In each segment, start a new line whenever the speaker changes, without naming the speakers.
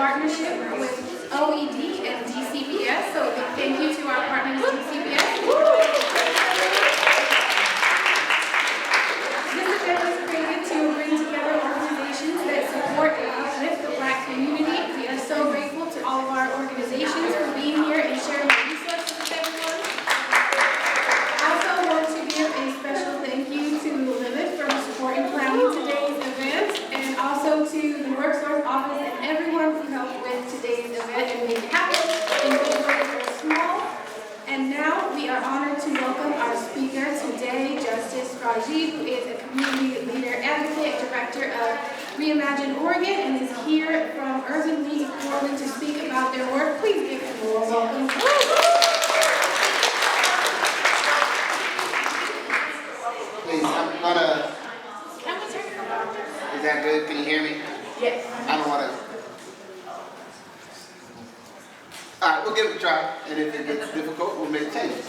partnership with OED and DCBS. So a big thank you to our partners, DCBS. This event was created to bring together organizations that support and uplift the Black community. We are so grateful to all of our organizations for being here and sharing the resources with everyone. I also want to give a special thank you to Lilith for supporting planning today's event, and also to the WorkSource office and everyone who helped with today's event and make it happen. And those words are small. And now we are honored to welcome our speaker today, Justice Rajee, who is a community leader, advocate, director of Reimagine Oregon, and is here from Urban League of Portland to speak about their work. Please give him a warm welcome.
Please, I'm gonna.
Can we turn it over?
Is that good? Can you hear me?
Yes.
I don't want to. All right, we'll give it a try, and if it gets difficult, we'll make changes.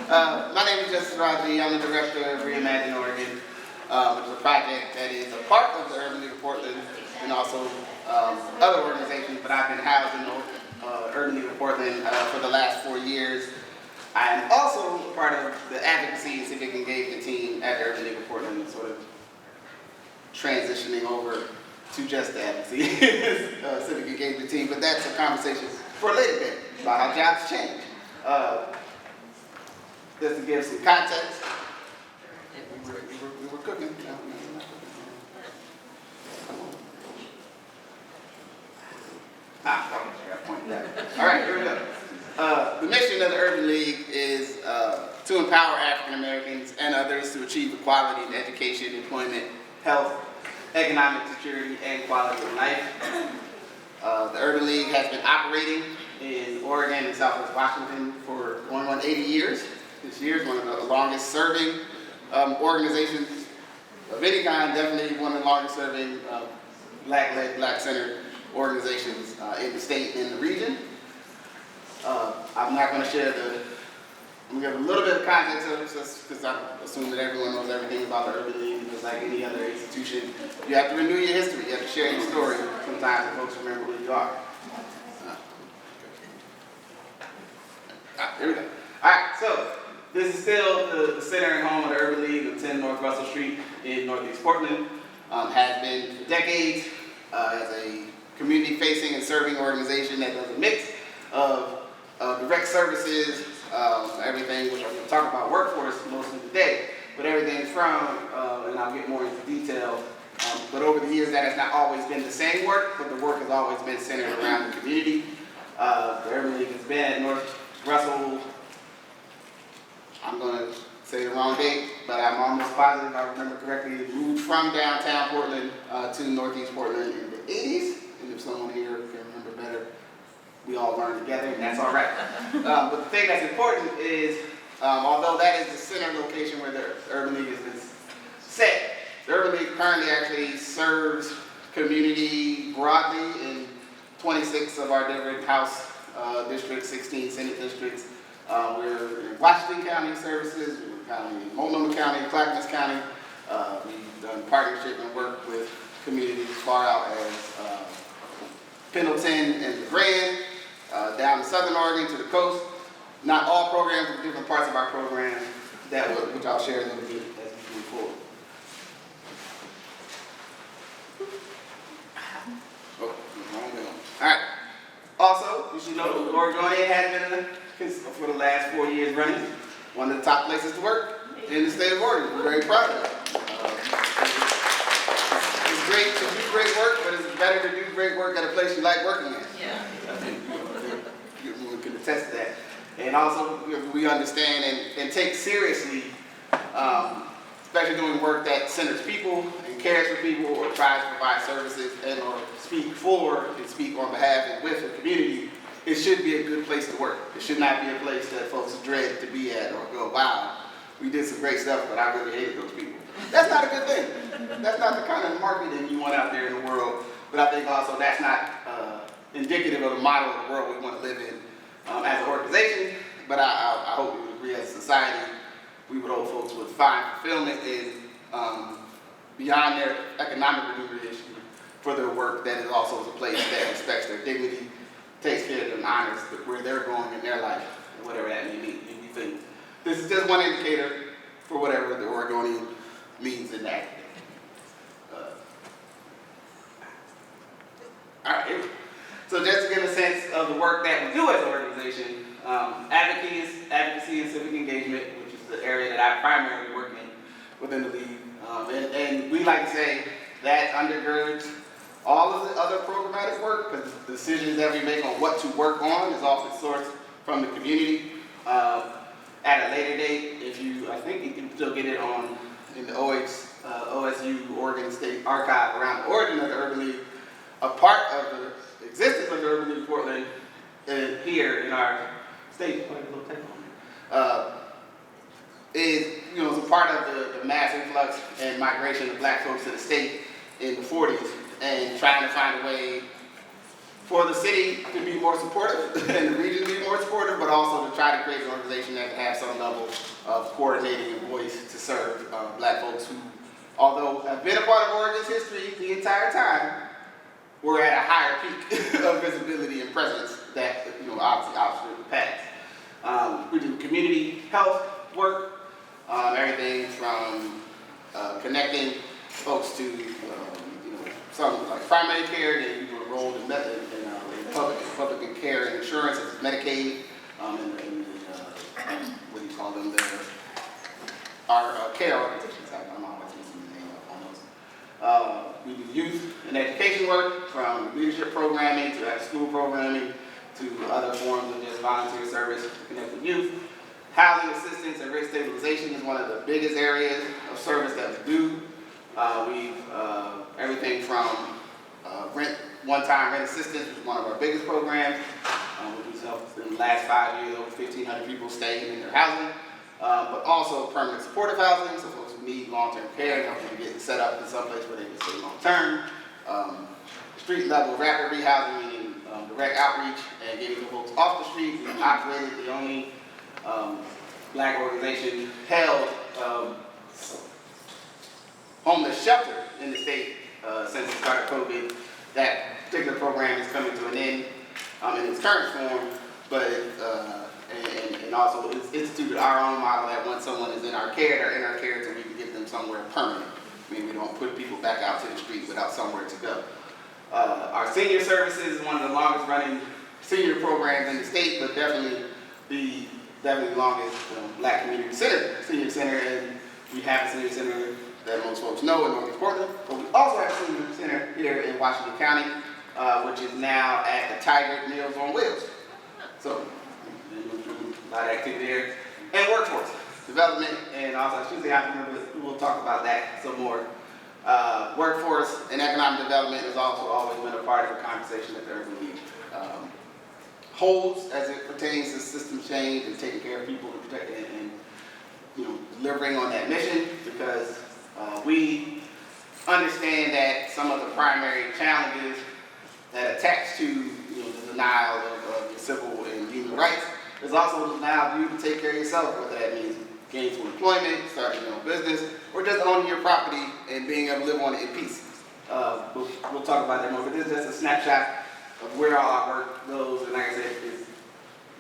My name is Justice Rajee. I'm the director of Reimagine Oregon, which is a project that is a part of the Urban League of Portland and also other organizations, but I've been housed in the Urban League of Portland for the last 4 years. I am also part of the advocacy and civic engagement team at the Urban League of Portland, sort of transitioning over to just the advocacy civic engagement team, but that's a conversation for a later day about how jobs change. Just to give some context, we were cooking. No, we're not cooking. I got to point that. All right, here we go. The mission of the Urban League is to empower African Americans and others to achieve equality in education, employment, health, economic security, and quality of life. The Urban League has been operating in Oregon and Southwest Washington for going on 80 years. This year is one of the longest serving organizations of any kind, definitely one of the longest serving Black-led, Black-centered organizations in the state and the region. I'm not going to share I'm going to give a little bit of context of this because I assume that everyone knows everything about the Urban League. Because like any other institution, you have to renew your history. You have to share your story sometimes so folks remember who you are. Here we go. All right, so this is still the center and home of the Urban League of 10 North Russell Street in Northeast Portland. Has been for decades as a community-facing and serving organization that does a mix of direct services, everything, which I'm going to talk about workforce most of the day, but everything from, and I'll get more into detail, but over the years that has not always been the same work, but the work has always been centered around the community. The Urban League has been at North Russell, I'm going to say the wrong date, but I'm almost positive I remember correctly, moved from downtown Portland to Northeast Portland in the 80s, and if someone here can remember better, we all learn together, and that's all right. But the thing that's important is, although that is the center location where the Urban League is set, the Urban League currently actually serves community broadly in 26 of our different House districts, 16 Senate districts. We're in Washington County services, we're in Multnomah County, Clackamas County. We've done partnership and work with communities as far out as Pendleton and the Grand, down to Southern Oregon to the coast. Not all programs, but different parts of our program which I'll share a little bit as we move forward. Oh, wrong one. All right. Also, you should know the Oregonian has been for the last 4 years running one of the top places to work in the state of Oregon. We're very proud of it. It's great to do great work, but it's better to do great work at a place you like working at.
Yeah.
I think we can attest to that. And also, we understand and take seriously, especially doing work that centers people and cares for people or tries to provide services and or speak for and speak on behalf and with the community. It should be a good place to work. It should not be a place that folks dread to be at or go, wow, we did some great stuff, but I really hated those people. That's not a good thing. That's not the kind of marketing you want out there in the world. But I think also that's not indicative of the model of the world we want to live in as an organization. But I hope we would agree as a society, we would hope folks would find fulfillment in, beyond their economic remuneration, for their work that is also a place that respects their dignity, takes care of them, honors where they're going in their life, whatever that may be. And we think this is just one indicator for whatever the Oregonian means in that. All right. So just to give a sense of the work that we do as an organization, advocacy and civic engagement, which is the area that I primarily work in within the league. And we like to say that undergirds all of the other programmatic work, because the decisions that we make on what to work on is often sourced from the community. At a later date, I think you can still get it in the OSU Oregon State Archive around the origin of the Urban League. A part of the existence of the Urban League Portland here in our state, is it's a part of the mass influx and migration of black folks to the state in the 40s, and trying to find a way for the city to be more supportive and the region to be more supportive, but also to try to create an organization that can have some level of coordinating and voice to serve black folks who, although have been a part of Oregon's history the entire time, we're at a higher peak of visibility and presence that, obviously in the past. We do community health work, everything from connecting folks to, some like primary care, and people enrolled in public care and insurance, as Medicaid, and what do you call them? Our care organizations. I'm always missing the name on those. We do youth and education work, from leadership programming to after-school programming to other forms of just volunteer service to connect with youth. Housing assistance and rent stabilization is one of the biggest areas of service that we do. Everything from one-time rent assistance, which is one of our biggest programs, which has helped in the last 5 years, over 1,500 people staying in their housing, but also permanent supportive housing, so folks who need long-term care and help them get set up in some place where they can stay long-term. Street-level rapid rehousing, meaning direct outreach and getting the folks off the street. We operated the only black organization held homeless shelter in the state since the start of COVID. That particular program is coming to an end in its current form, but and also it's instituted our own model that once someone is in our care, they're in our care until we can get them somewhere permanent. I mean, we don't put people back out to the street without somewhere to go. Our senior services is one of the longest running senior programs in the state, but definitely the longest black community center, senior center, and we have a senior center that most folks know in Northeast Portland, but we also have a senior center here in Washington County, which is now at the Tiger Meals on Wheels. So, a lot of activity there. And workforce development, and also, I should say, we'll talk about that some more. Workforce and economic development has also always been a part of the conversation that the Urban League holds as it pertains to system change and taking care of people and protecting and delivering on that mission, because we understand that some of the primary challenges that attach to the denial of your civil and human rights is also the denial of you to take care of yourself, whether that means gainful employment, starting your own business, or just owning your property and being able to live on it in peace. We'll talk about that more, but this is just a snapshot of where all our work goes, and like I said, it's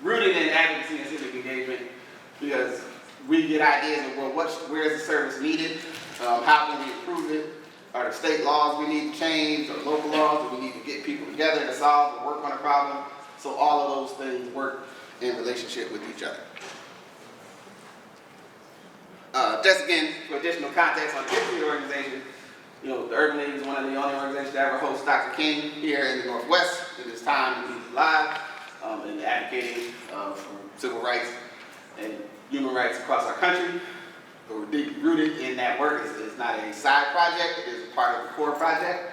rooted in advocacy and civic engagement, because we get ideas of, well, where is the service needed? How can we improve it? Are there state laws we need to change, or local laws? Do we need to get people together to solve or work on a problem? So all of those things work in relationship with each other. Just again, for additional context on the history of the organization, the Urban League is one of the only organizations to ever host Dr. King here in the Northwest in his time when he was alive, and advocating for civil rights and human rights across our country. But we're deeply rooted in that work. It's not a side project, it is a part of the core project.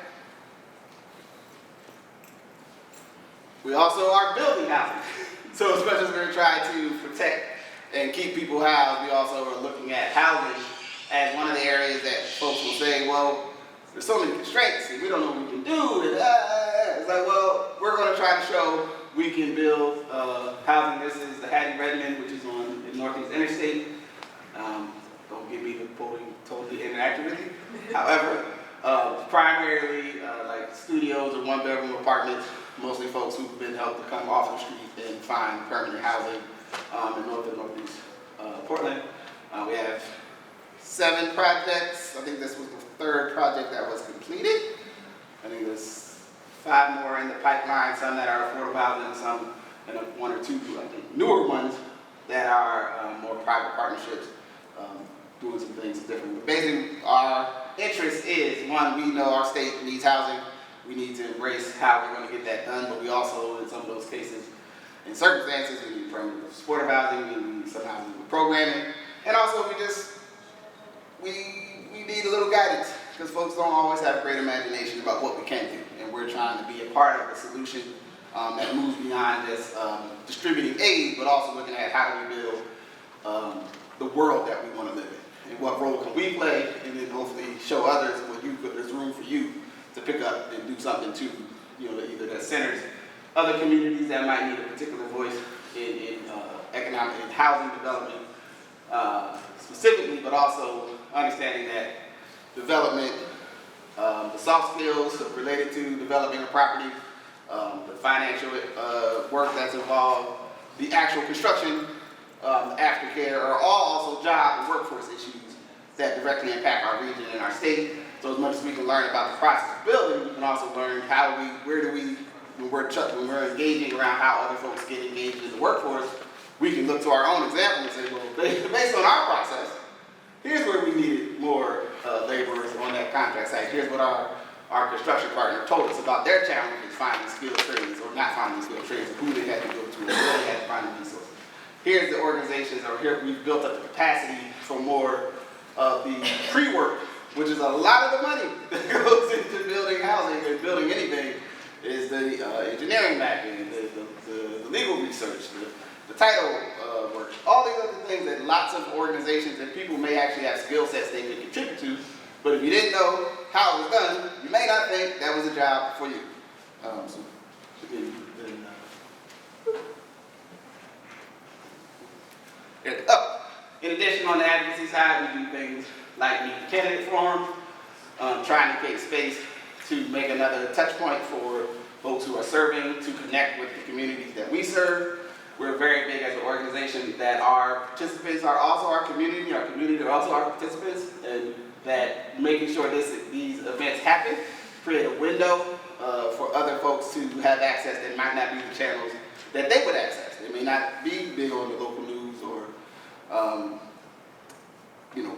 We also are building housing. So as much as we're trying to protect and keep people housed, we also are looking at housing as one of the areas that folks will say, well, there's so many constraints and we don't know what we can do. And, it's like, well, we're going to try to show we can build housing. This is the Hattie Redmond, which is on the Northeast Interstate. Don't get me quoting totally inaccurately. However, Primarily like studios or one-bedroom apartments, mostly folks who've been helped to come off the street and find permanent housing in North and Northeast Portland. We have 7 projects. I think this was the 3rd project that was completed. I think there's 5 more in the pipeline, some that are affordable housing, some and 1 or 2, I think, newer ones that are more private partnerships, doing some things different. But basically, our interest is, one, we know our state needs housing. We need to embrace how we're going to get that done, but we also, in some of those cases, in circumstances, we need permanent supportive housing, we need some housing with programming, and also we need a little guidance, because folks don't always have a great imagination about what we can do, and we're trying to be a part of the solution that moves beyond just distributing aid, but also looking at how do we build the world that we want to live in, and what role can we play, and then hopefully show others what there's room for you to pick up and do something to, either that centers other communities that might need a particular voice in economic and housing development specifically, but also understanding that development, the soft skills related to developing a property, the financial work that's involved, the actual construction, aftercare are all also job and workforce issues that directly impact our region and our state. So as much as we can learn about the process of building, we can also learn when we're engaging around how other folks get engaged in the workforce, we can look to our own example and say, well, based on our process, here's where we needed more laborers on that contract site. Here's what our construction partner told us about their challenges finding skilled trades or not finding skilled trades, and who they had to go to, and where they had to find the resources. Here's the organizations, or here we've built up the capacity for more of the pre-work, which is a lot of the money that goes into building housing and building anything, is the engineering backing, the legal research, the title work, all these other things that lots of organizations and people may actually have skill sets they could contribute to, but if you didn't know how it was done, you may not think that was a job for you. In addition, on the advocacy side, we do things like meet the candidate forum, trying to create space to make another touch point for folks who are serving to connect with the communities that we serve. We're very big as an organization that our participants are also our community are also our participants, and that making sure these events happen create a window for other folks to have access that might not be the channels that they would access. They may not be big on the local news or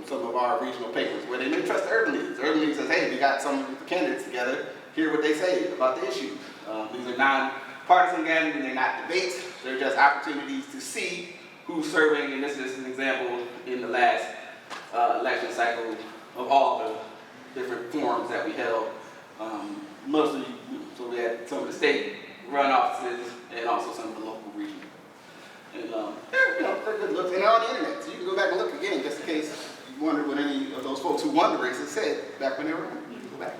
some of our regional papers where they may trust the urban leagues. The urban league says, hey, we got some of the candidates together, hear what they say about the issue. These are non-partisan gatherings, they're not debates, they're just opportunities to see who's serving, and this is an example in the last election cycle of all the different forums that we held. Mostly, so we had some of the state-run offices and also some of the local regional. And they're good looks, and they're on the internet, so you can go back and look again, just in case you wondered what any of those folks who won the races said back when they were running. You can go back.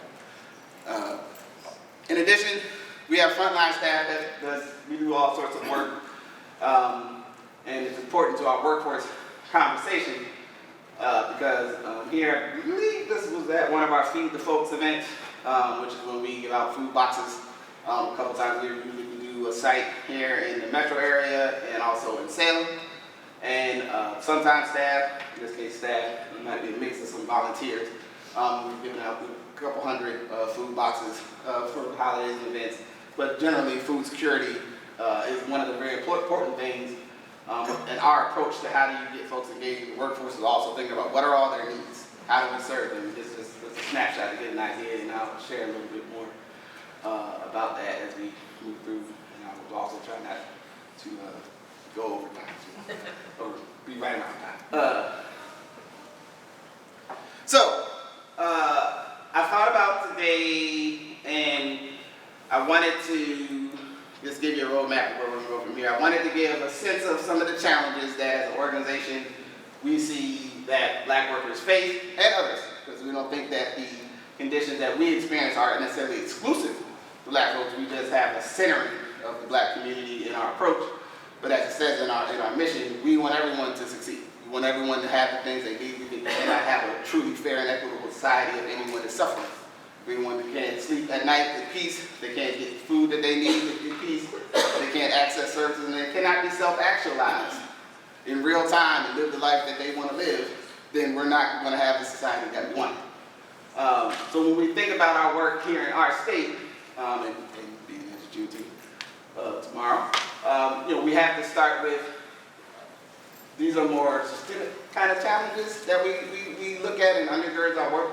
In addition, we have frontline staff we do all sorts of work, and it's important to our workforce conversation because here, I believe this was at one of our Feed the Folks events, which is when we give out food boxes a couple times a year. Usually we do a site here in the metro area and also in Salem. And sometimes staff, in this case staff, it might be a mix of some volunteers, we've given out a couple hundred food boxes for holidays and events. But generally, food security is one of the very important things. And our approach to how do you get folks engaged in the workforce is also thinking about what are all their needs, how do we serve them. This is a snapshot to get an idea, and I'll share a little bit more about that as we move through. And I will also try not to go over time, or be right around time. I thought about today, and I wanted to just give you a roadmap of where we're going to go from here. I wanted to give a sense of some of the challenges that as an organization we see that Black workers face, and others, because we don't think that the conditions that we experience are necessarily exclusive to Black folks. We just have a centering of the Black community in our approach. But as it says in our mission, we want everyone to succeed. We want everyone to have the things they need. We cannot have a truly fair and equitable society if anyone is suffering. Everyone that can't sleep at night in peace, they can't get the food that they need in peace, they can't access services, and they cannot be self-actualized in real time and live the life that they want to live, then we're not going to have the society that we want. So when we think about our work here in our state, and being as Juneteenth tomorrow, we have to start with, these are more systemic kind of challenges that we look at and undergirds our work.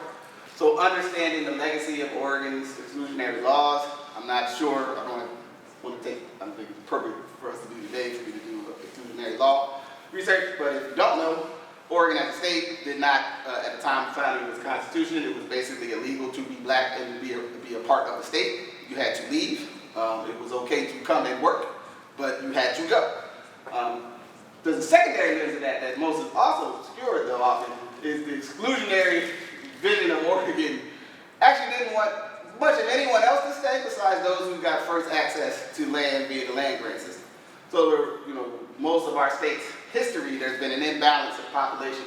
So understanding the legacy of Oregon's exclusionary laws, I'm not sure, I don't want to take, I don't think it's appropriate for us to do today for me to do exclusionary law research, but if you don't know, Oregon as a state did not, at the time of signing its constitution, it was basically illegal to be black and be a part of the state. You had to leave. It was okay to come and work, but you had to go. There's a secondary lens of that most is also obscured though often, is the exclusionary vision of Oregon actually didn't want much of anyone else to stay besides those who got first access to land via the land grant system. So, most of our state's history, there's been an imbalance of population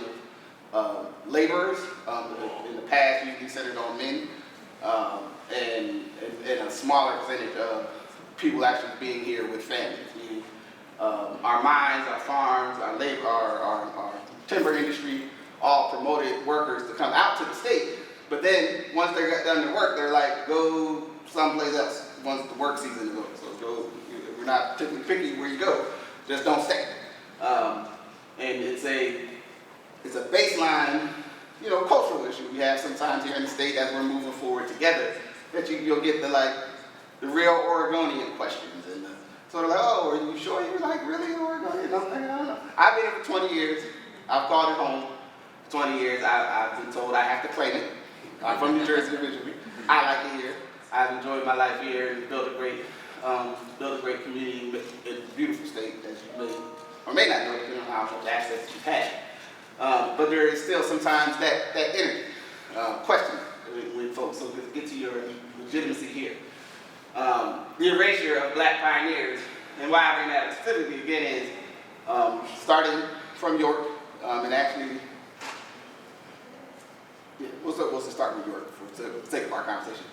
of laborers. In the past, usually centered on men, and a smaller percentage of people actually being here with families. Meaning, our mines, our farms, our labor, our timber industry, all promoted workers to come out to the state. But then, once they got done their work, they're like, go someplace else once the work season is over. So go, we're not particularly picky where you go, just don't stay. And it's a baseline, cultural issue we have sometimes here in the state as we're moving forward together, that you'll get the real Oregonian questions and sort of like, oh, are you sure you're like really an Oregonian? I don't know. I've been here for 20 years. I've called it home. 20 years. I've been told I have to claim it. I'm from New Jersey originally. I like it here. I've enjoyed my life here and built a great community in a beautiful state, as you may or may not know, depending on how much access you've had. But there is still sometimes that energy question when folks, so let's get to your legitimacy here. The erasure of black pioneers, and why I bring that up specifically again is starting from York, and actually, we'll start with York for the sake of our conversation.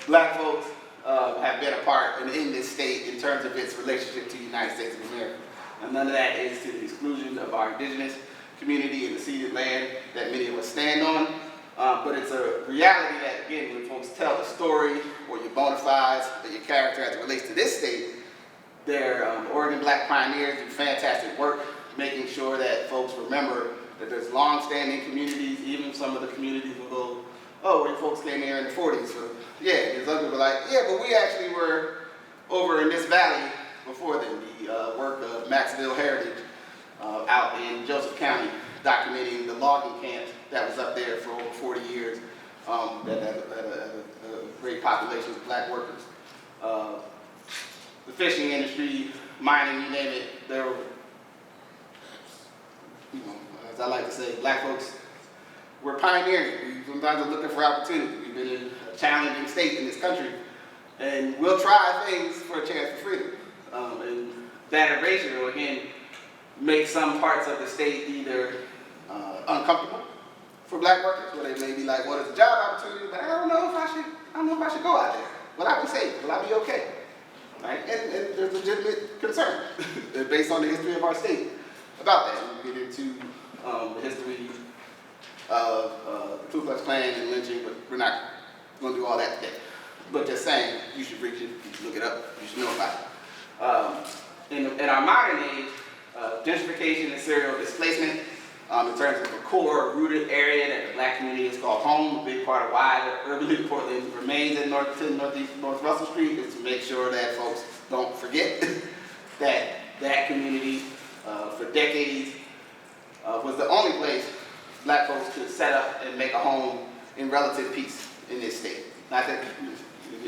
Black folks have been a part and in this state in terms of its relationship to the United States of America. And none of that is to the exclusion of our indigenous community and the ceded land that many of us stand on. But it's a reality that, again, when folks tell the story or your bona fides or your character as it relates to this state, they're Oregon Black pioneers do fantastic work making sure that folks remember that there's long-standing communities, even some of the communities will go, oh, well, you folks came here in the 40s. So, yeah, there's other people like, yeah, but we actually were over in this valley before then. The work of Maxville Heritage out in Joseph County, documenting the logging camp that was up there for over 40 years, that had a great population of black workers. The fishing industry, mining, you name it, there were, as I like to say, black folks were pioneering. We sometimes are looking for opportunity. We've been in a challenging state in this country, and we'll try things for a chance for freedom. And that erasure will, again, make some parts of the state either uncomfortable for black workers, where they may be like, well, it's a job opportunity, but I don't know if I should go out there. Will I be safe? Will I be okay? Right? And there's legitimate concern based on the history of our state about that. We get into the history of the Ku Klux Klan and lynching, but we're not going to do all that today. But just saying, you should reach it, you should look it up, you should know about it. In our modern age, gentrification and serial displacement, in terms of a core rooted area that the black community has called home, a big part of why the urban Portland remains in North Russell Street is to make sure that folks don't forget that that community for decades was the only place black folks could set up and make a home in relative peace in this state. Not that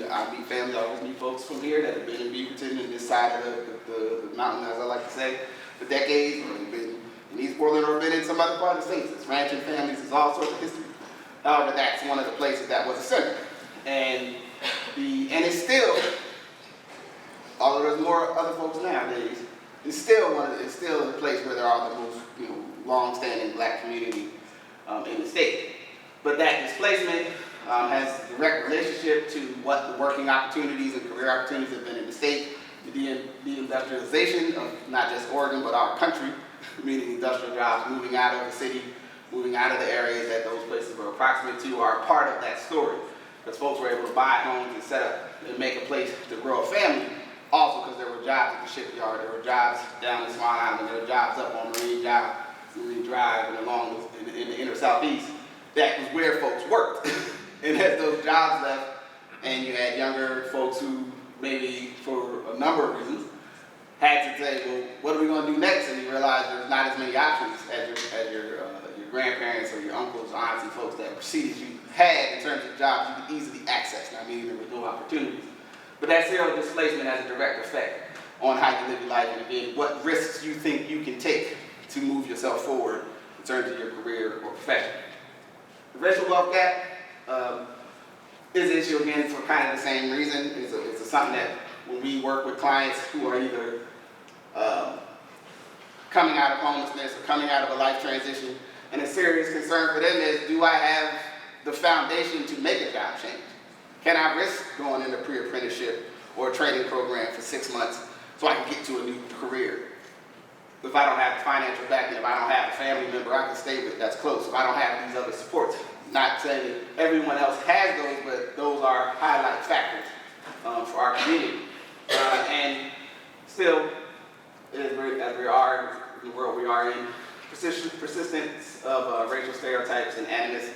I meet family, I always meet folks from here that have been in Beaverton and this side of the mountain, as I like to say, for decades, or have been in East Portland or been in some other part of the state. It's ranching families, it's all sorts of history. However, that's one of the places that was a center. And it's still, although there's more other folks nowadays, it's still a place where there are the most long-standing black community in the state. But that displacement, has a direct relationship to what the working opportunities and career opportunities have been in the state, the deindustrialization of not just Oregon, but our country, meaning industrial jobs moving out of the city, moving out of the areas that those places were approximate to, are a part of that story. Because folks were able to buy homes and set up and make a place to grow a family, also because there were jobs at the shipyard, there were jobs down in Swan Island, there were jobs up on Marine Drive and along in the inner southeast. That was where folks worked. And as those jobs left, and you had younger folks who maybe for a number of reasons had to say, well, what are we going to do next? And you realize there's not as many options as your grandparents or your uncles or aunts and folks that preceded you had in terms of jobs you could easily access. Now, meaning there were no opportunities. But that zero displacement has a direct effect on how you live your life and again, what risks you think you can take to move yourself forward in terms of your career or profession. The racial wealth gap is an issue again for kind of the same reason. It's something that when we work with clients who are either coming out of homelessness or coming out of a life transition, and a serious concern for them is, do I have the foundation to make a job change? Can I risk going into pre-apprenticeship or a training program for 6 months so I can get to a new career? If I don't have the financial backing, if I don't have a family member I can stay with that's close, if I don't have these other supports, not saying that everyone else has those, but those are highlight factors for our community. And still, as we are in the world we are in, persistence of racial stereotypes and animus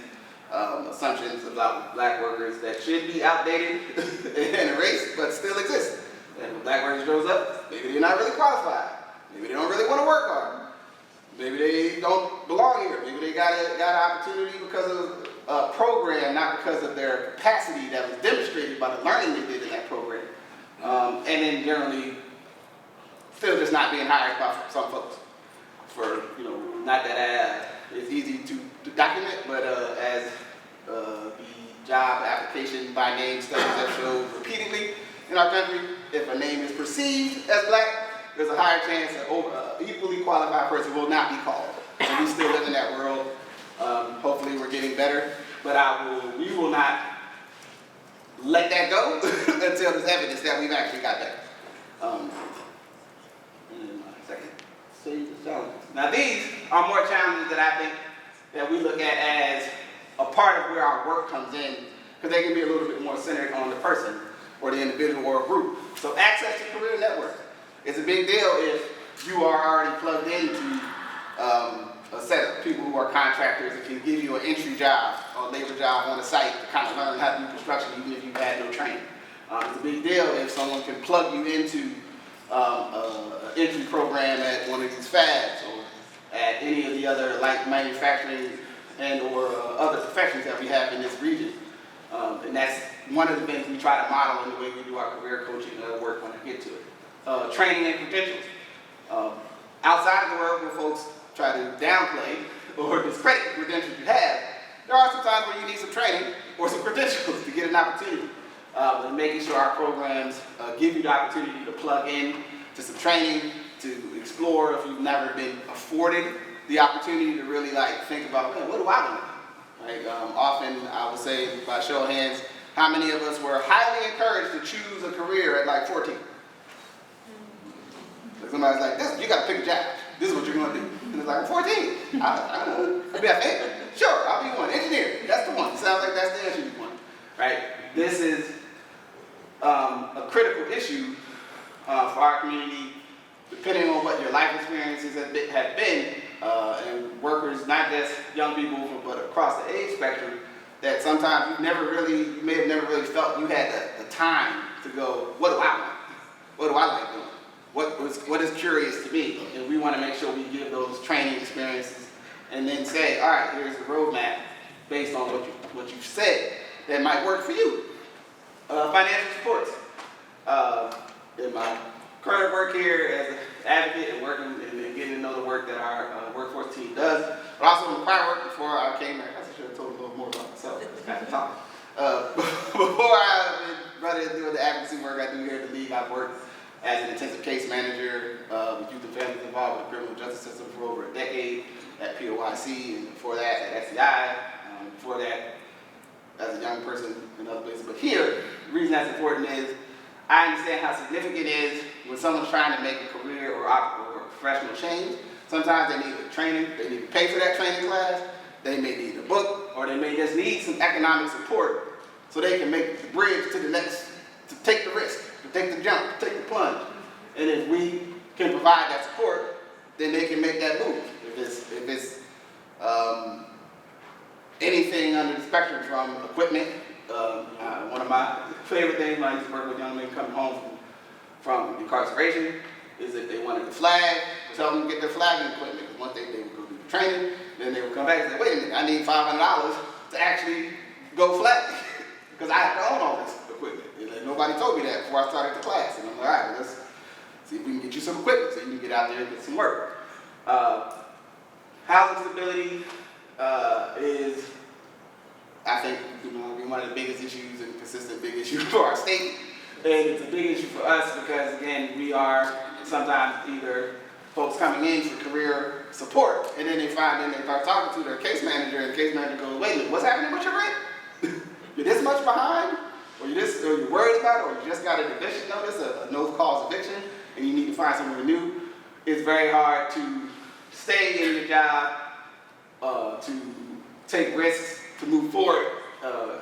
assumptions about black workers that should be outdated and erased, but still exist. And when black workers grows up, maybe they're not really qualified. Maybe they don't really want to work hard. Maybe they don't belong here. Maybe they got an opportunity because of a program, not because of their capacity that was demonstrated by the learning they did in that program. And then generally, still just not being hired by some folks. For, not that it's easy to document, but as the job application by name studies have shown repeatedly in our country, if a name is perceived as black, there's a higher chance that an equally qualified person will not be called. And we still live in that world. Hopefully we're getting better, but we will not let that go until there's evidence that we've actually got better. Now these are more challenges that I think that we look at as a part of where our work comes in, because they can be a little bit more centered on the person or the individual or a group. So access to career network is a big deal if you are already plugged into a set of people who are contractors that can give you an entry job or labor job on the site to kind of learn how to do construction even if you've had no training. It's a big deal if someone can plug you into an entry program at one of these fabs or at any of the other light manufacturing and or other professions that we have in this region. And that's one of the things we try to model in the way we do our career coaching work when I get to it. Training and credentials. Outside of the world where folks try to downplay or discredit the credentials you have, there are some times where you need some training or some credentials to get an opportunity. And making sure our programs give you the opportunity to plug in to some training, to explore if you've never been afforded the opportunity to really think about, man, what do I want? Often I would say, by show of hands, how many of us were highly encouraged to choose a career at 14? Somebody's like, this, you got to pick a job. This is what you're going to do. And it's like, 14. I don't know. I'll be a fan. Sure, I'll be one. Engineer. That's the one. Sounds like that's the answer you want. Right? This is a critical issue for our community, depending on what your life experiences have been, and workers, not just young people, but across the age spectrum, that sometimes you may have never really felt you had the time to go, what do I want? What do I like doing? What is curious to me? And we want to make sure we give those training experiences and then say, all right, here's the roadmap based on what you've said that might work for you. Financial supports. In my current work here as an advocate and working and getting to know the work that our workforce team does, but also in the prior work before I came here, I should have told a little more about myself. Kind of talk. Before I started doing the advocacy work I do here at the League, I've worked as an intensive case manager with youth and families involved with the criminal justice system for over a decade at POIC, and before that at SEI, before that as a young person in other places. But here, the reason that's important is I understand how significant it is when someone's trying to make a career or professional change. Sometimes they need a training, they need to pay for that training class, they may need a book, or they may just need some economic support so they can make the bridge to the next, to take the risk, to take the jump, to take the plunge. And if we can provide that support, then they can make that move. If it's anything under the spectrum from equipment, one of my favorite things when I used to work with young men coming home from incarceration is if they wanted the flag, tell them to get their flagging equipment. Because once they would go do the training, then they would come back and say, wait a minute, I need $500 to actually go flag. Because I have to own all this equipment. And nobody told me that before I started the class. And I'm like, all right, well, let's see if we can get you some equipment so you can get out there and get some work. Housing stability is, I think, one of the biggest issues and consistent big issue for our state. And it's a big issue for us because, again, we are sometimes either folks coming in for career support, and then they start talking to their case manager, and the case manager goes, wait a minute, what's happening with your rent? You're this much behind? Or you're worried about it? Or you just got an eviction notice, a no-cause eviction, and you need to find somewhere new? It's very hard to stay in your job, to take risks, to move forward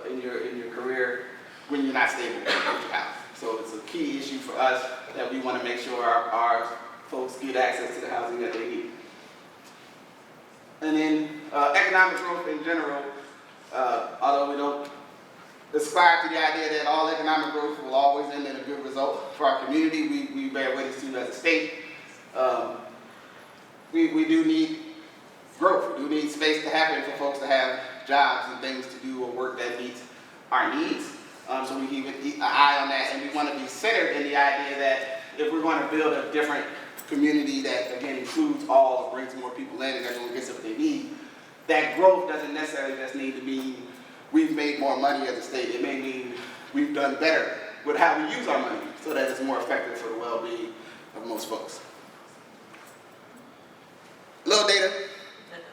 in your career when you're not stable in your house. So it's a key issue for us that we want to make sure our folks get access to the housing that they need. And then economic growth in general, although we don't aspire to the idea that all economic growth will always end in a good result for our community, we bear witness to as a state. We do need growth. We do need space to happen for folks to have jobs and things to do or work that meets our needs. So we keep an eye on that, and we want to be centered in the idea that if we're going to build a different community that, again, includes all, brings more people in, and everyone gets what they need, that growth doesn't necessarily just need to mean we've made more money as a state. It may mean we've done better with how we use our money so that it's more effective for the well-being of most folks. A little data,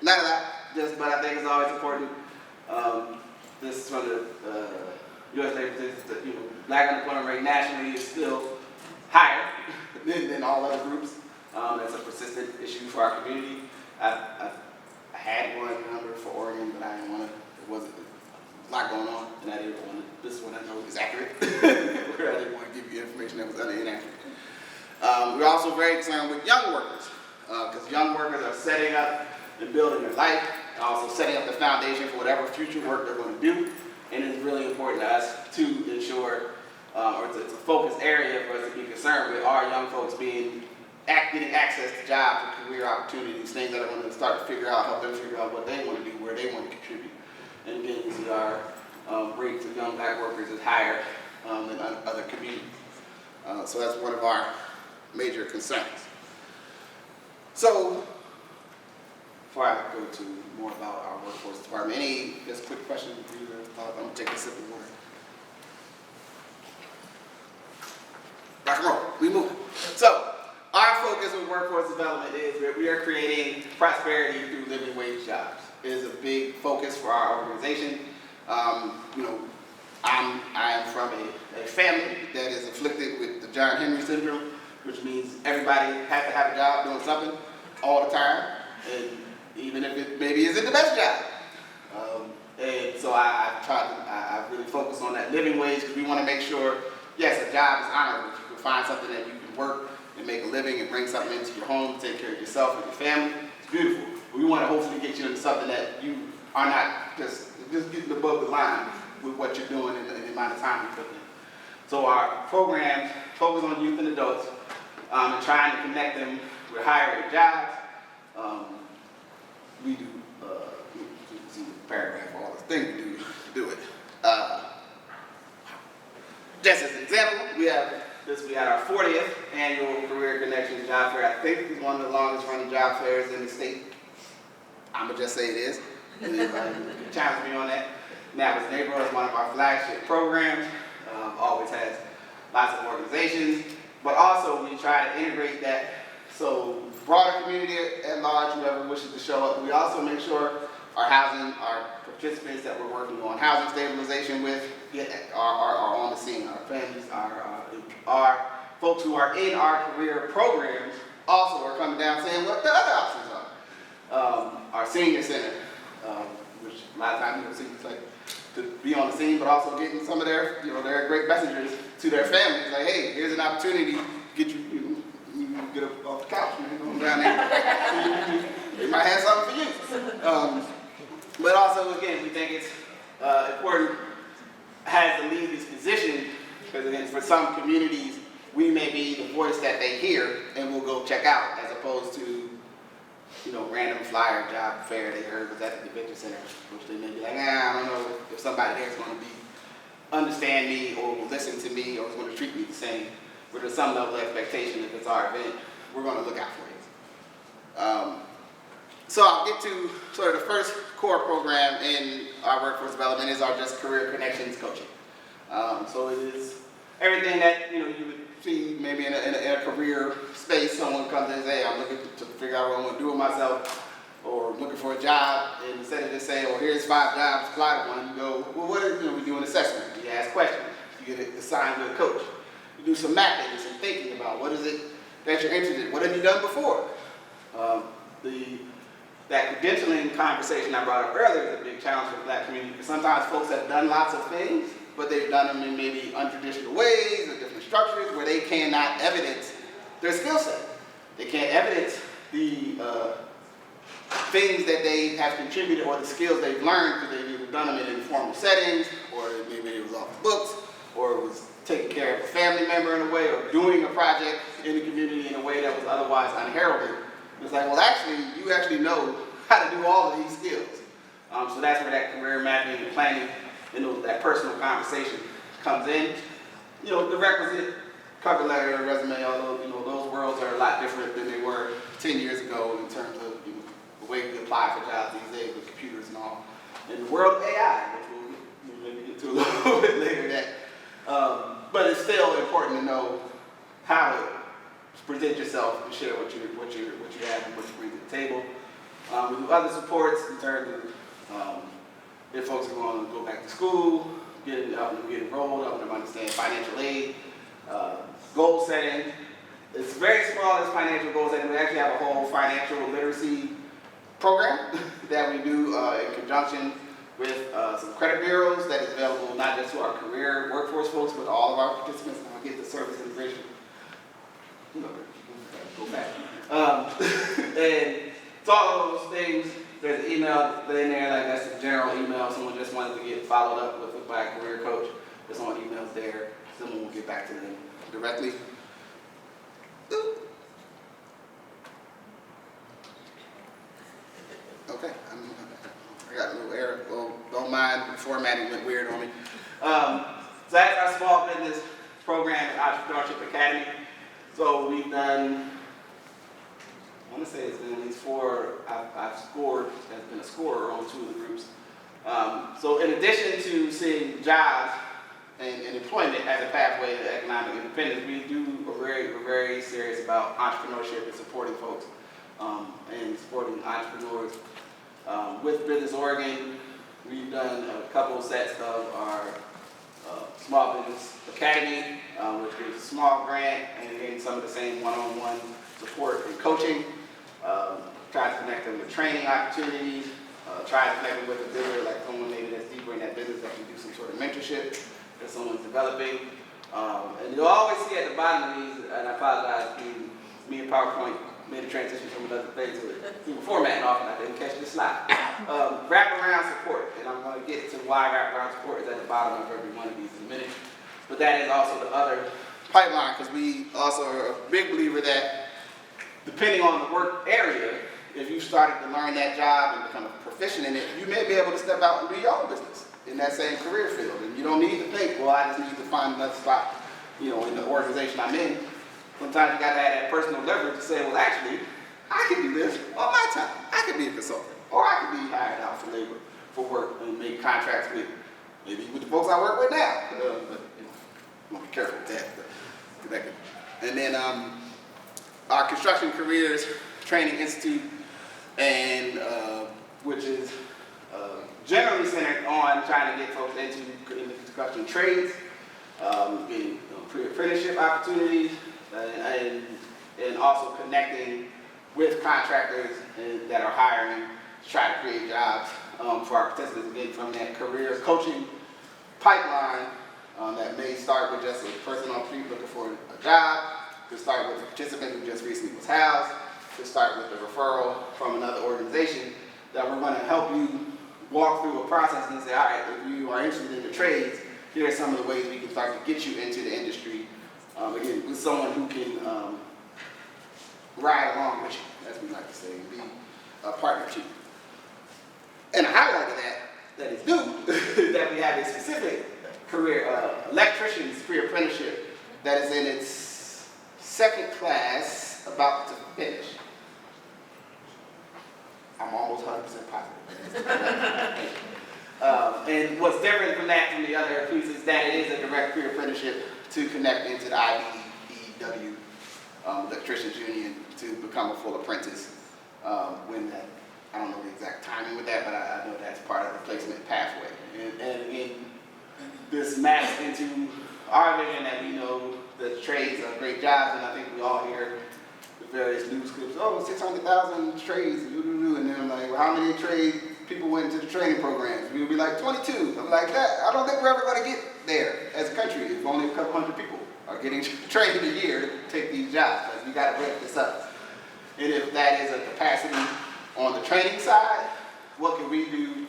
not a lot, but I think it's always important. This is from the U.S. Labor Statistics that black unemployment rate nationally is still higher than all other groups. It's a persistent issue for our community. I had one number for Oregon, but I didn't want to. It wasn't a lot going on, and I didn't want to. This one I know is accurate. Where I didn't want to give you information that was inaccurate. We're also very concerned with young workers, because young workers are setting up and building their life, and also setting up the foundation for whatever future work they're going to do. And it's really important to us to ensure, or it's a focus area for us to be concerned with our young folks getting access to jobs and career opportunities, things that are going to start to help them figure out what they want to do, where they want to contribute. And again, we see our rates of young black workers is higher than other communities. So that's one of our major concerns. So, before I go to more about our workforce department, any just quick questions? I'm going to take a sip of water. Rock and roll, we move. So, our focus with workforce development is that we are creating prosperity through living wage jobs. It is a big focus for our organization. I am from a family that is afflicted with the John Henry syndrome, which means everybody has to have a job doing something all the time, and even if it maybe isn't the best job. And so I really focus on that living wage because we want to make sure, yes, a job is honorable. You can find something that you can work and make a living and bring something into your home, take care of yourself and your family. It's beautiful. But we want to hopefully get you into something that you are not just getting above the line with what you're doing and the amount of time you put in. So our programs focus on youth and adults and trying to connect them with higher rate jobs. We do, you can see the paragraph, all the things we do to do it. Just as an example, we had our 40th annual Career Connections Job Fair. I think it's one of the longest running job fairs in the state. I'm gonna just say it is. And anybody can challenge me on that. Neighborhood is one of our flagship programs. Always has lots of organizations, but also we try to integrate that so broader community at large, whoever wishes to show up. We also make sure our participants that we're working on housing stabilization with are on the scene. Our families, our folks who are in our career programs also are coming down saying what the other options are. Our senior center, which a lot of times seems like to be on the scene, but also getting some of their, their great messengers to their families, like, hey, here's an opportunity to get you get up off the couch, man, come down there. They might have something for you. But also, again, we think it's important has to leave this position, because again, for some communities, we may be the voice that they hear and we'll go check out, as opposed to, random flyer job fair they heard was at the convention center, which they may be like, I don't know if somebody there is going to understand me or will listen to me or is going to treat me the same. But there's some level of expectation if it's our event, we're going to look out for you. So I'll get to sort of the first core program in our workforce development is our just career connections coaching. So it is everything that you would see maybe in a career space. Someone comes in and says, hey, I'm looking to figure out what I want to do with myself, or looking for a job, and instead of just saying, well, here's 5 jobs, apply to one, you go, well, what is, we do an assessment, you ask questions, you get assigned with a coach, you do some mapping and some thinking about what is it that you're interested in, what have you done before. That credentialing conversation I brought up earlier is a big challenge for the Black community, because sometimes folks have done lots of things, but they've done them in maybe untraditional ways or different structures where they cannot evidence their skill set. They can't evidence the things that they have contributed or the skills they've learned because they've either done them in informal settings, or maybe it was off the books, or it was taking care of a family member in a way, or doing a project in the community in a way that was otherwise unheralded. It's like, well, actually, you actually know how to do all of these skills. So that's where that career mapping and planning and that personal conversation comes in. The requisite cover letter, resume, although those worlds are a lot different than they were 10 years ago in terms of the way we apply for jobs these days with computers and all. In the world of AI, which we'll maybe get to a little bit later, but it's still important to know how to present yourself and share what you have and what you bring to the table. We do other supports in terms of if folks are going to go back to school, helping them get enrolled, helping them understand financial aid, goal setting. It's very small as financial goal setting. We actually have a whole financial literacy program that we do in conjunction with some credit bureaus that is available not just to our career workforce folks, but all of our participants. And I'll get the service integration. Go back. And it's all of those things. There's an email in there, like that's a general email. Someone just wanted to get followed up with by a career coach. There's all emails there. Someone will get back to them directly. Okay, I got a little error. Well, don't mind, the formatting went weird on me. So that's our small business program at Entrepreneurship Academy. So we've done, I want to say it's been at least 4, I've scored, has been a scorer on 2 of the groups. So in addition to seeing jobs and employment as a pathway to economic independence, we're very serious about entrepreneurship and supporting folks and supporting entrepreneurs. With Business Oregon, we've done a couple sets of our Small Business Academy, which gives a small grant and getting some of the same one-on-one support and coaching. Try to connect them with training opportunities. Try to connect them with a builder, like someone maybe that's deeper in that business that can do some sort of mentorship that someone's developing. And you'll always see at the bottom of these, and I apologize, me and PowerPoint made a transition from another thing to it. Formatting off and I didn't catch the slide. Wraparound support, and I'm going to get to why wraparound support is at the bottom of every one of these in a minute. But that is also the other pipeline, because we also are a big believer that depending on the work area, if you started to learn that job and become proficient in it, you may be able to step out and do your own business in that same career field. And you don't need to think, well, I just need to find another spot, in the organization I'm in. Sometimes you got to have that personal leverage to say, well, actually, I can do this on my time. I can be a consultant, or I can be hired out for labor, for work, and make contracts with the folks I work with now. But I'm gonna be careful with that. And then our Construction Careers Training Institute, and which is generally centered on trying to get folks into construction trades, getting pre-apprenticeship opportunities, and also connecting with contractors that are hiring to try to create jobs for our participants, again, from that career coaching pipeline that may start with just a person on the street looking for a job, to start with a participant who just recently was housed, to start with a referral from another organization, that we're going to help you walk through a process and say, all right, if you are interested in the trades, here are some of the ways we can start to get you into the industry, again, with someone who can ride along with you, as we like to say, and be a partner to you. And a highlight of that is new, that we have a specific career, electrician's pre-apprenticeship that is in its second class, about to finish. I'm almost 100% positive. And what's different from that, from the other pieces, that it is a direct career apprenticeship to connect into the IBEW Electricians Union to become a full apprentice. When that, I don't know the exact timing with that, but I know that's part of the placement pathway. And again, this maps into our vision that we know that trades are great jobs, and I think we all hear the various news clips, oh, 600,000 trades, and then I'm like, well, how many trade people went into the training programs? We would be like 22. I'm like, that, I don't think we're ever going to get there as a country if only a couple hundred people are getting trained a year to take these jobs. Like, we got to break this up. And if that is a capacity on the training side, what can we do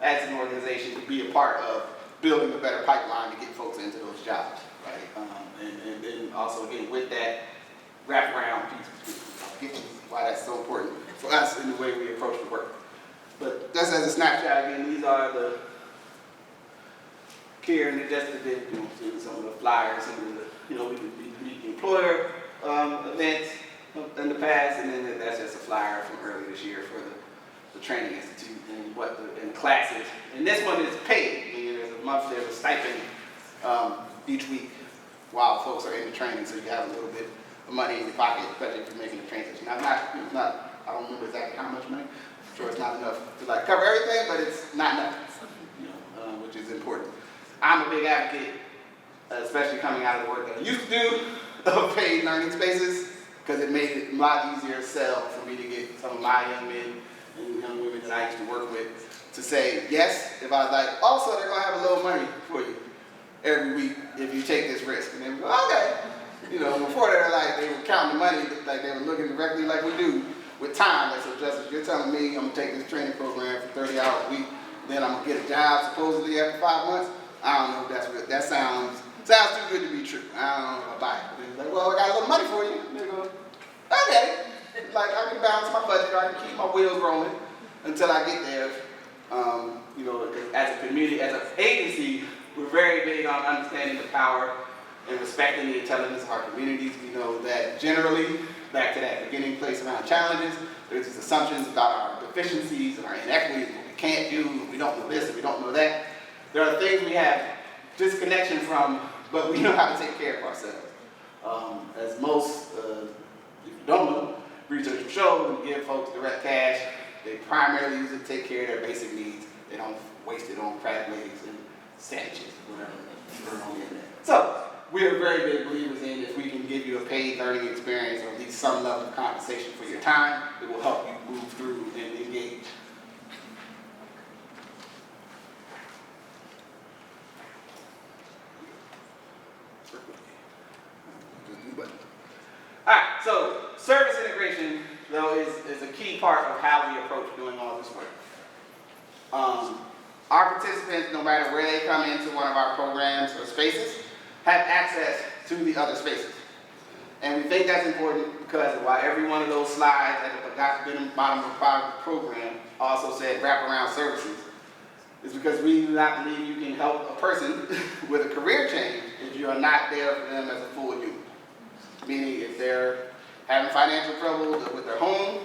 as an organization to be a part of building a better pipeline to get folks into those jobs, right? And then also, again, with that wraparound piece, I'll get you why that's so important for us in the way we approach the work. But just as a snapshot, again, these are the care and adjusted to some of the flyers, some of the, we did the employer events in the past, and then that's just a flyer from earlier this year for the Training Institute and and classes. And this one is paid, meaning there's a stipend each week while folks are in the training, so you have a little bit of money in your pocket, especially if you're making a transition. Now, I don't remember exactly how much money. I'm sure it's not enough to cover everything, but it's not enough, which is important. I'm a big advocate, especially coming out of the work that I used to do, of paid learning spaces, because it made it a lot easier to sell for me to get some of my young men and young women that I used to work with to say yes, if I was like, also they're going to have a little money for you every week if you take this risk. And they would go, okay. Before they were counting the money, like they were looking directly like we do with time. Like, so Justice, you're telling me I'm going to take this training program for 30 hours a week, then I'm going to get a job supposedly after 5 months? I don't know if that's real. That sounds too good to be true. I don't know if I buy it. But they're like, well, I got a little money for you. And they go, okay. Like, I can balance my budget, or I can keep my wheels rolling until I get there. As a community, as an agency, we're very big on understanding the power and respecting the intelligence of our communities. We know that generally, back to that beginning place around challenges, there's these assumptions about our deficiencies and our inequities, what we can't do, we don't know this, and we don't know that. There are things we have disconnection from, but we know how to take care of ourselves. As most, if you don't know, research will show when you give folks direct cash, they primarily use it to take care of their basic needs. They don't waste it on crab legs and sandwiches, whatever. So, we are very big believers in if we can give you a paid learning experience or at least some level of compensation for your time, it will help you move through and engage. Alright, so service integration, though, is a key part of how we approach doing all this work. Our participants, no matter where they come into one of our programs or spaces, have access to the other spaces. And we think that's important because while every one of those slides at the bottom of the program also said wraparound services, is because we do not believe you can help a person with a career change if you are not there for them as a full unit. Meaning if they're having financial trouble with their home,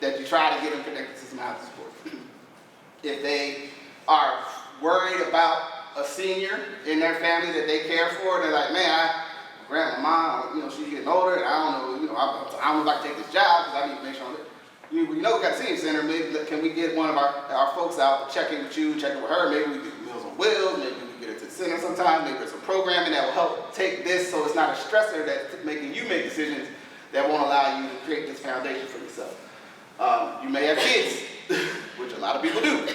that you try to get them connected to some housing support. If they are worried about a senior in their family that they care for, they're like, man, grandma, mom, she's getting older, and I don't know if I can take this job because I need to make sure we know we got a senior center, maybe can we get one of our folks out to check in with you, check in with her, maybe we do Meals on Wheels, maybe we get her to the center sometime, maybe there's some programming that will help take this so it's not a stressor that's making you make decisions that won't allow you to create this foundation for yourself. You may have kids, which a lot of people do,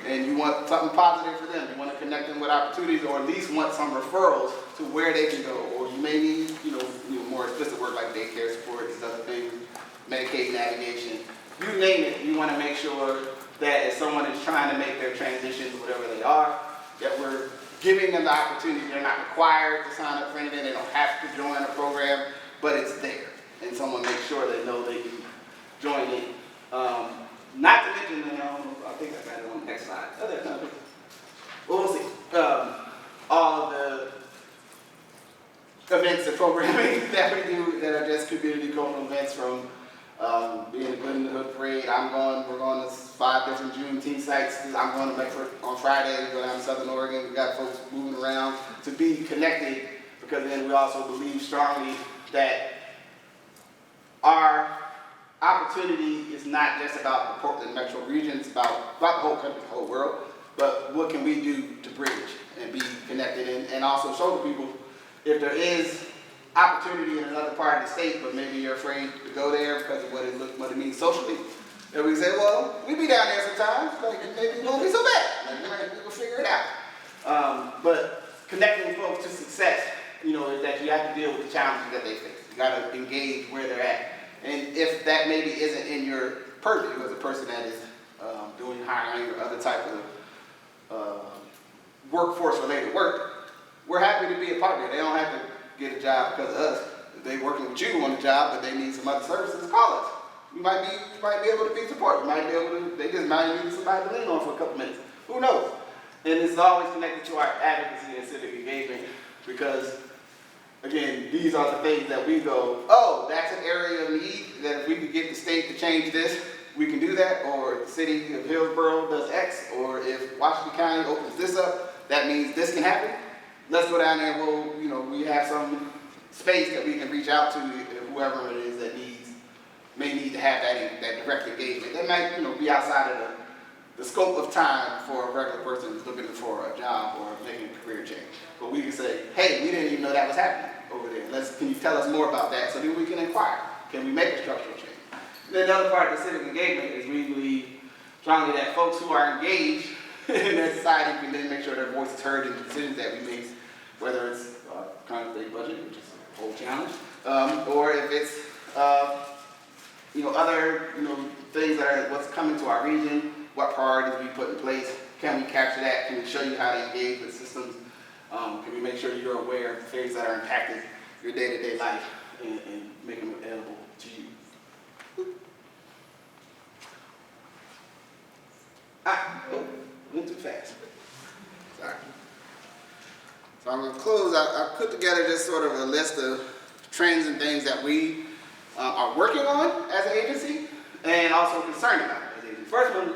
and you want something positive for them. You want to connect them with opportunities, or at least want some referrals to where they can go. Or you may need, more explicit work like daycare support, these other things, Medicaid navigation. You name it, you want to make sure that if someone is trying to make their transitions, whatever they are, that we're giving them the opportunity. They're not required to sign up for anything. They don't have to join a program, but it's there. And someone makes sure they know they can join in. Not to mention, I think I got it on the next slide. Well, we'll see. All of the events and programming that we do that are just community cultural events, from being a Good in the Hood parade. We're going to 5 different Juneteenth sites. I'm going to Medford on Friday. We go down to Southern Oregon. We got folks moving around to be connected, because then we also believe strongly that our opportunity is not just about the Portland metro region, it's about the whole country, the whole world, but what can we do to bridge and be connected, and also show the people if there is opportunity in another part of the state, but maybe you're afraid to go there because of what it means socially. And we say, well, we be down there sometimes, like maybe it won't be so bad. Like, we'll figure it out. But connecting folks to success, is that you have to deal with the challenges that they face. You got to engage where they're at. And if that maybe isn't in your purview as a person that is doing hiring or other type of workforce-related work, we're happy to be a partner. They don't have to get a job because of us. If they're working with you on the job, but they need some other services, call us. You might be able to be support. You might be able to. They just might need somebody to lean on for a couple minutes. Who knows? And it's always connected to our advocacy and civic engagement, because, again, these are the things that we go, oh, that's an area of need, that if we could get the state to change this, we can do that, or if the city of Hillsborough does X, or if Washington County opens this up, that means this can happen. Let's go down there and we have some space that we can reach out to whoever it is that may need to have that direct engagement. That might, be outside of the scope of time for a regular person who's looking for a job or making a career change. But we can say, hey, we didn't even know that was happening over there. Can you tell us more about that, so then we can inquire. Can we make a structural change? And then the other part of the civic engagement is we believe strongly that folks who are engaged in their society can then make sure their voice is heard in the decisions that we make, whether it's current state budget, which is a whole challenge, or if it's other things that are what's coming to our region, what priorities we put in place. Can we capture that? Can we show you how to engage with systems? Can we make sure you're aware of things that are impacting your day-to-day life and make them available to you? Went too fast. Sorry. So I'm going to close. I put together just sort of a list of trends and things that we are working on as an agency, and also concerned about as an agency. First one,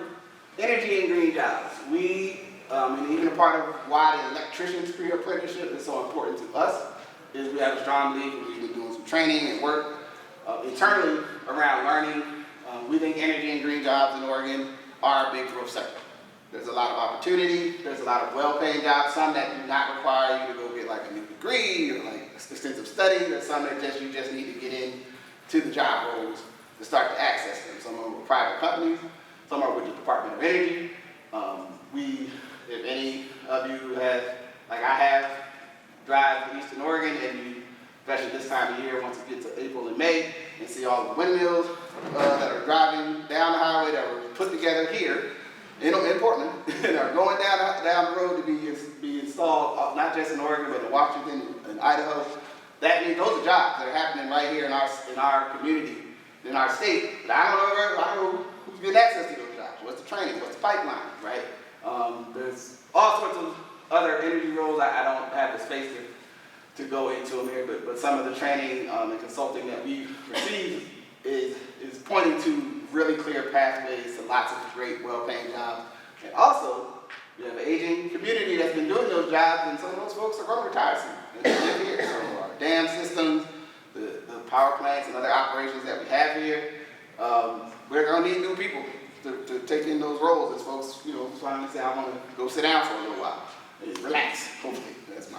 energy and green jobs. And even a part of why the electrician's career apprenticeship is so important to us is we have a strong belief, and we've been doing some training and work internally around learning. We think energy and green jobs in Oregon are a big growth sector. There's a lot of opportunity. There's a lot of well-paying jobs, some that do not require you to go get like a new degree or like extensive study. There's some that you just need to get in to the job roles to start to access them. Some of them are private companies. Some are with the Department of Energy. If any of you have, like I have, drive to Eastern Oregon, and you, especially this time of year, once it gets to April and May, and see all the windmills that are driving down the highway that were put together here in Portland, and are going down the road to be installed, not just in Oregon, but in Washington and Idaho. That means those are jobs that are happening right here in our community, in our state. But I don't know who's getting access to those jobs. What's the training? What's the pipeline, right? There's all sorts of other energy roles. I don't have the space to go into them here, but some of the training and consulting that we've received is pointing to really clear pathways to lots of great, well-paying jobs. And also, we have an aging community that's been doing those jobs, and some of those folks are going to retire soon. And they live here. So our dam systems, the power plants and other operations that we have here, we're gonna need new people to take in those roles as folks, finally say, I wanna go sit down for a little while. And relax, hopefully. That's my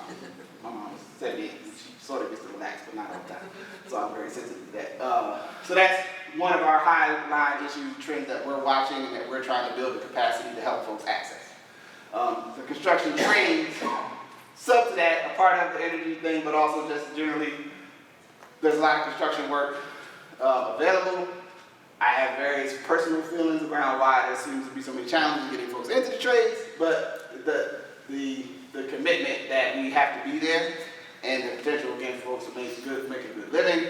mom was 78. She sort of gets to relax, but not all the time. So I'm very sensitive to that. So that's one of our high line issue trends that we're watching and that we're trying to build the capacity to help folks access. The construction trades, sub to that, a part of the energy thing, but also just generally, there's a lot of construction work available. I have various personal feelings around why there seems to be so many challenges getting folks into the trades, but the commitment that we have to be there and the potential again for folks to make a good living,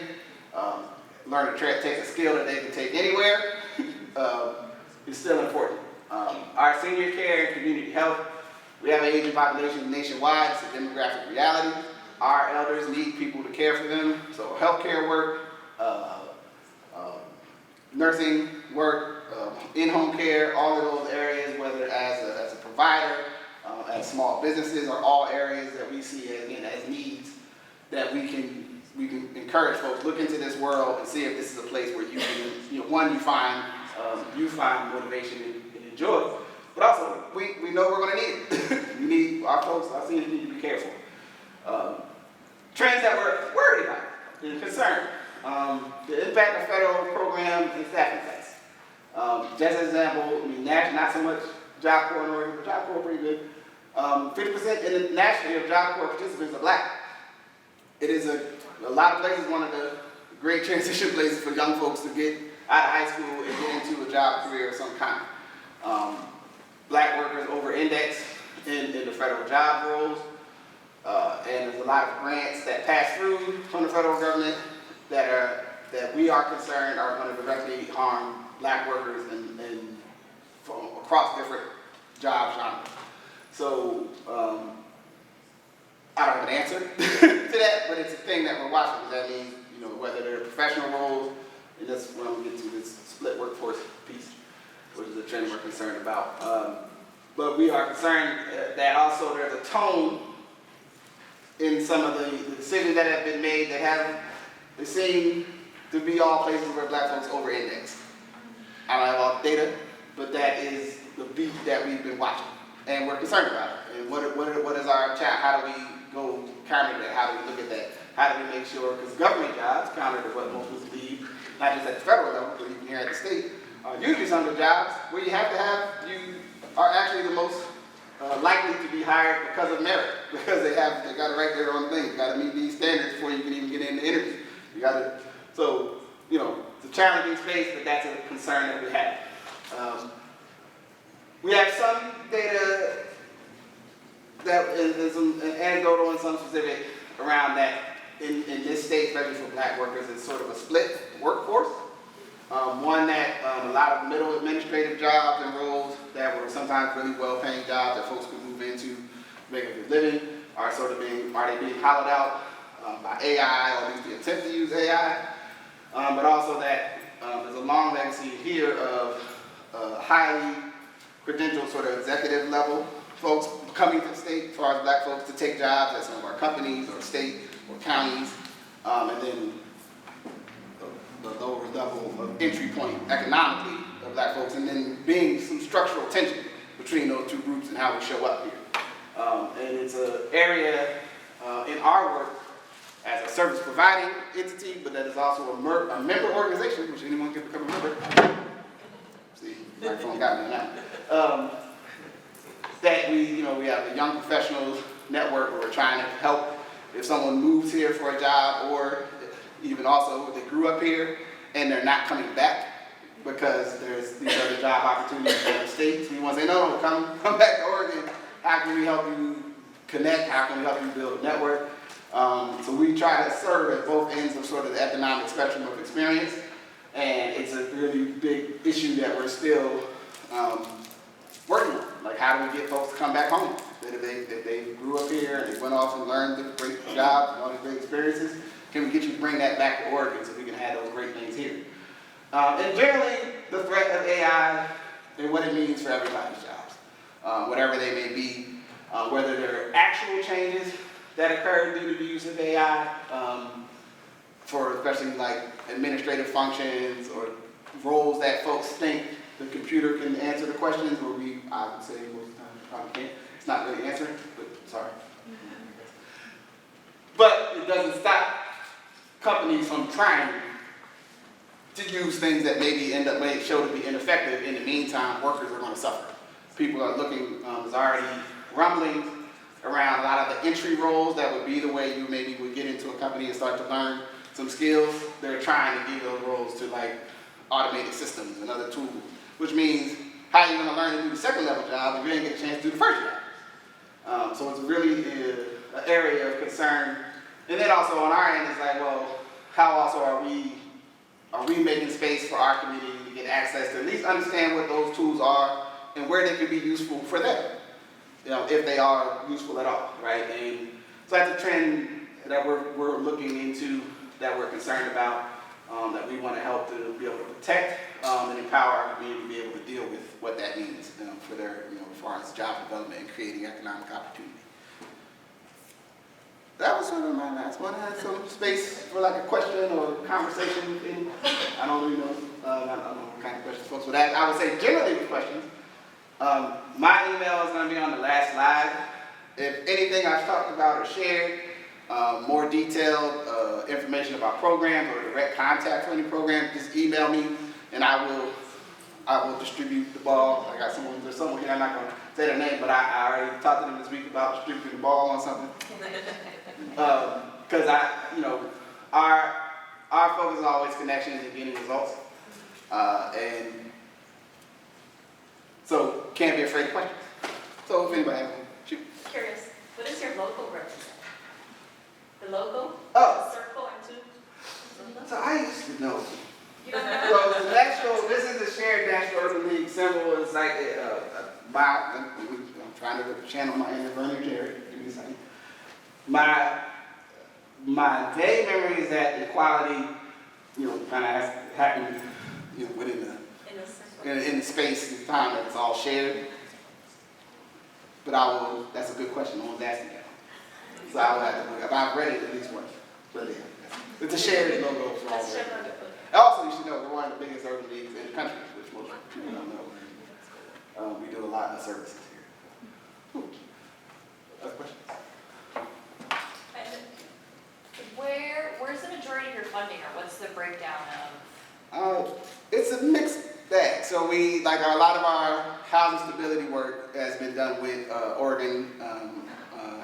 learn to take a skill that they can take anywhere is still important. Our senior care and community health, we have an aging population nationwide. It's a demographic reality. Our elders need people to care for them. So healthcare work, nursing work, in-home care, all of those areas, whether as a provider, as small businesses, are all areas that we see as needs that we can encourage folks look into this world and see if this is a place where you can, you find motivation and enjoy, but also we know we're going to need it. We need our folks, our seniors need to be cared for. Trends that we're worried about and concerned. The impact of federal programs and staffing cuts. Just as an example, not so much Job Corps in Oregon, but Job Corps pretty good. 50% nationally of Job Corps participants are black. It is a lot of places, one of the great transition places for young folks to get out of high school and get into a job career of some kind. Black workers over-index in the federal job roles, and there's a lot of grants that pass through from the federal government that we are concerned are going to directly harm black workers and from across different job genres. So I don't have an answer to that, but it's a thing that we're watching. That means, whether they're professional roles, and that's when we get to this split workforce piece, which is a trend we're concerned about. But we are concerned that also there's a tone in some of the decisions that have been made that they seem to be all places where black folks over-index. I don't have all the data, but that is the beat that we've been watching, and we're concerned about it. And what is our challenge? How do we go counter that? How do we look at that? How do we make sure, because government jobs, counter to what most people believe, not just at the federal level, but even here at the state, are usually some of the jobs where you are actually the most likely to be hired because of merit, because they got it right there on the thing. You got to meet these standards before you can even get in the interview. It's a challenging space, but that's a concern that we have. We have some data that is anecdotal and some specific around that in this state, especially for black workers, it's sort of a split workforce. One that a lot of middle administrative jobs and roles that were sometimes really well-paying jobs that folks could move into, make a good living, are they being hollowed out by AI, or at least the attempt to use AI, but also that there's a long legacy here of highly credentialed sort of executive level folks coming to the state, as far as black folks, to take jobs at some of our companies or state or counties, and then the lower level of entry point economically of black folks, and then being some structural tension between those two groups and how we show up here. And it's an area in our work as a service providing entity, but that is also a member organization, which anyone can become a member. See, microphone got me now. That we have a young professionals network where we're trying to help if someone moves here for a job, or even also they grew up here and they're not coming back because there's these other job opportunities in the states. We want to say, no, come back to Oregon. How can we help you connect? How can we help you build a network? So we try to serve at both ends of sort of the economic spectrum of experience, and it's a really big issue that we're still working on. Like, how do we get folks to come back home? If they grew up here and they went off and learned the great jobs and all these great experiences, can we get you to bring that back to Oregon so we can have those great things here? And generally, the threat of AI and what it means for everybody's jobs, whatever they may be, whether there are actual changes that occur due to the use of AI, for especially like administrative functions or roles that folks think the computer can answer the questions, or I would say most of the time, it probably can't. It's not really answering, but sorry. But it doesn't stop companies from trying to use things that maybe may show to be ineffective. In the meantime, workers are going to suffer. People are looking, there's already rumblings around a lot of the entry roles that would be the way you maybe would get into a company and start to learn some skills. They're trying to give those roles to like automated systems and other tools, which means how are you going to learn to do the second level job if you didn't get a chance to do the first job? So it's really an area of concern. And then also on our end, it's like, well, how also are we making space for our community to get access to at least understand what those tools are and where they can be useful for them, if they are useful at all, right? And so that's a trend that we're looking into, that we're concerned about, that we want to help to be able to protect and empower our community to be able to deal with what that means for their, as far as job development and creating economic opportunity. That was sort of my last one. I had some space for like a question or conversation. I don't really know. I don't know what kind of questions folks would ask. I would say generally with questions. My email is going to be on the last slide. If anything I've talked about or shared, more detailed information about programs or direct contact for any program, just email me and I will distribute the ball. I got someone here, I'm not going to say their name, but I already talked to them this week about distributing the ball on something. Because our focus is always connections and getting results. And so can't be afraid of questions. So if anybody has one, shoot.
Curious, what does your logo represent? The logo?
Oh.
The circle and two?
So I used to know.
You don't know?
So the national, this is the shared National Urban League symbol. It's like I'm trying to channel my inner Vernon Jerry. Give me a second. My vague memory is that equality, kind of happened, within in the space and time that it's all shared. But that's a good question. No one's asking that. So I will have to look up. I've read it at least once. But yeah, it's a shared logo for all of it. Also, you should know we're one of the biggest urban leagues in the country, which most people don't know. We do a lot of services here. Cool. Other questions?
Where's the majority of your funding, or what's the breakdown of?
It's a mixed bag. So a lot of our housing stability work has been done with Oregon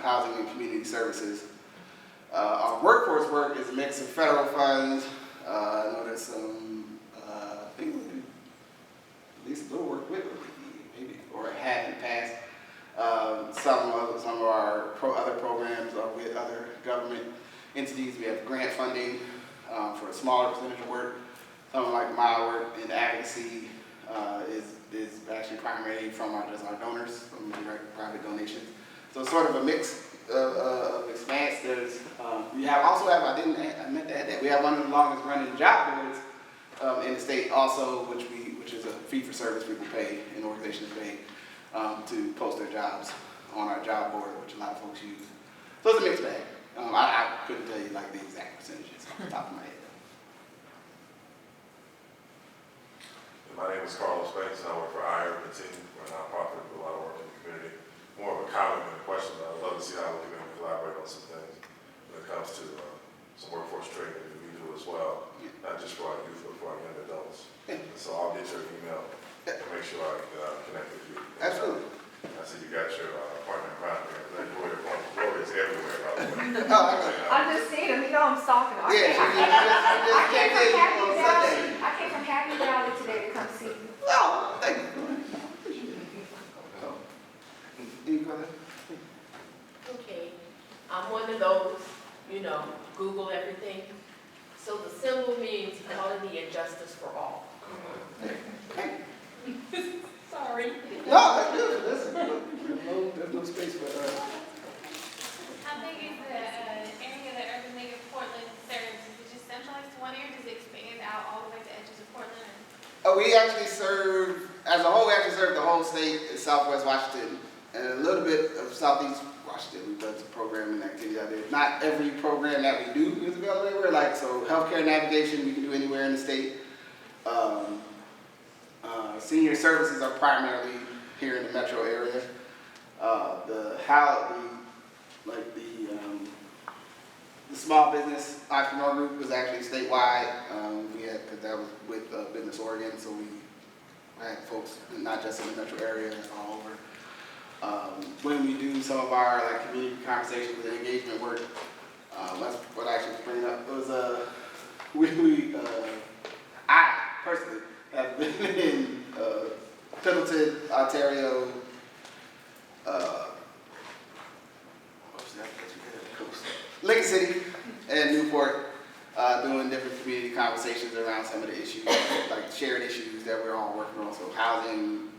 Housing and Community Services. Our workforce work is a mix of federal funds. I know there's some, I think we do at least a little work with OED, maybe, or have in the past. Some of our other programs are with other government entities. We have grant funding for a smaller percentage of work. Something like my work in advocacy is actually primarily from our donors, from direct private donations. So it's sort of a mix of expanse. There's I meant to add that we have one of the longest running job boards in the state also, which is a fee for service people pay, and organizations pay to post their jobs on our job board, which a lot of folks use. So it's a mixed bag. I couldn't tell you the exact percentages off the top of my head.
My name is Carlos Banks, and I work for IRBT. We're a nonprofit with a lot of work in the community. More of a comment than a question, but I'd love to see how we can collaborate on some things when it comes to some workforce training that we do as well, not just for our youth, but for our young adults. So I'll get your email and make sure I can connect with you.
Absolutely.
I see you got your partner in crime here. That Gloria is everywhere, by the way.
I just seen him, I'm stalking him. I came from Happy Valley today to come see you.
Oh, thank you. Any further?
Okay, I'm one of those, Google everything. So the symbol means equality and justice for all. Sorry.
No, that's good. Listen, there's no space for
How big is the area that Urban League of Portland serves? Is it just centralized to one area? Does it expand out all the way to the edges of Portland?
we actually serve, as a whole, we actually serve the whole state in Southwest Washington and a little bit of Southeast Washington. We've done some programming activity out there. Not every program that we do is available everywhere. So healthcare navigation we can do anywhere in the state. Senior services are primarily here in the metro area. The small business entrepreneur group was actually statewide. Because that was with Business Oregon, so we had folks not just in the metro area, all over. When we do some of our community conversations and engagement work, that's what I actually was bringing up. It was I personally have been in Pendleton, Ontario, Lincoln City, and Newport, doing different community conversations around some of the issues, like shared issues that we're all working on. So housing,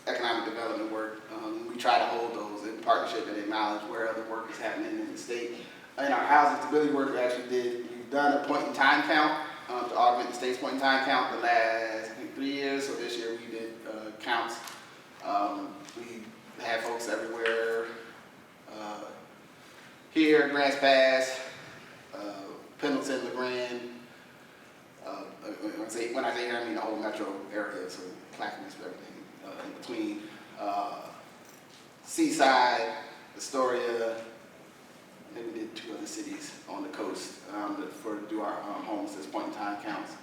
economic development work. We try to hold those in partnership and acknowledge where other work is happening in the state. In our housing stability work, we've done a point in time count to augment the state's point in time count the last, I think, 3 years. So this year we did counts. We have folks everywhere. Here, Grants Pass, Pendleton, LeGrand. When I say here, I mean the whole metro area, so Clackamas, everything in between. Seaside, Astoria, and then we did 2 other cities on the coast to do our homelessness point in time counts.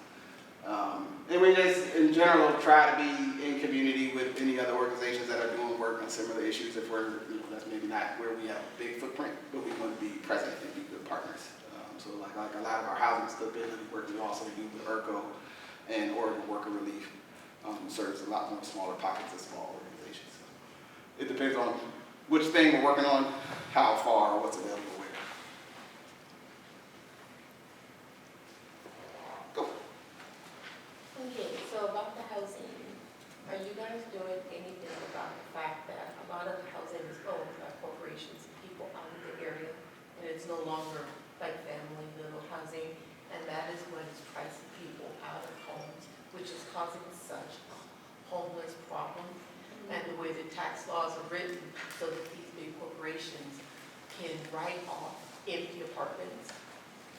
And we just, in general, try to be in community with any other organizations that are doing work on similar issues. If we're, that's maybe not where we have a big footprint, but we want to be present and be good partners. So like a lot of our housing stability work we also do with ERCO and Oregon Worker Relief serves a lot more smaller pockets of small organizations. It depends on which thing we're working on, how far, what's available where. Go.
Okay, so about the housing, are you guys doing anything about the fact that a lot of the housing is owned by corporations and people out of the area, and it's no longer like family little housing, and that is what is pricing people out of homes, which is causing such a homeless problem. And the way the tax laws are written so that these big corporations can write off empty apartments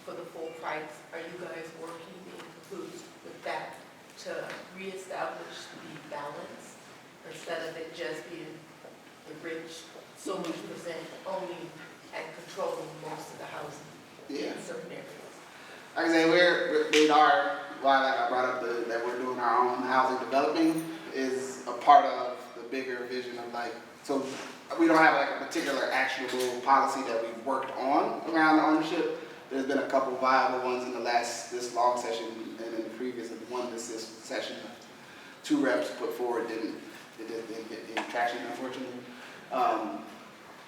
for the full price. Are you guys working in cahoots with that to reestablish the balance instead of it just being the rich so much percent owning and controlling most of the housing in certain areas?
Like I say, why I brought up that we're doing our own housing developing is a part of the bigger vision of so we don't have a particular actionable policy that we've worked on around the ownership. There's been a couple viable ones in this long session and in the previous one this session. 2 reps put forward didn't get any traction, unfortunately.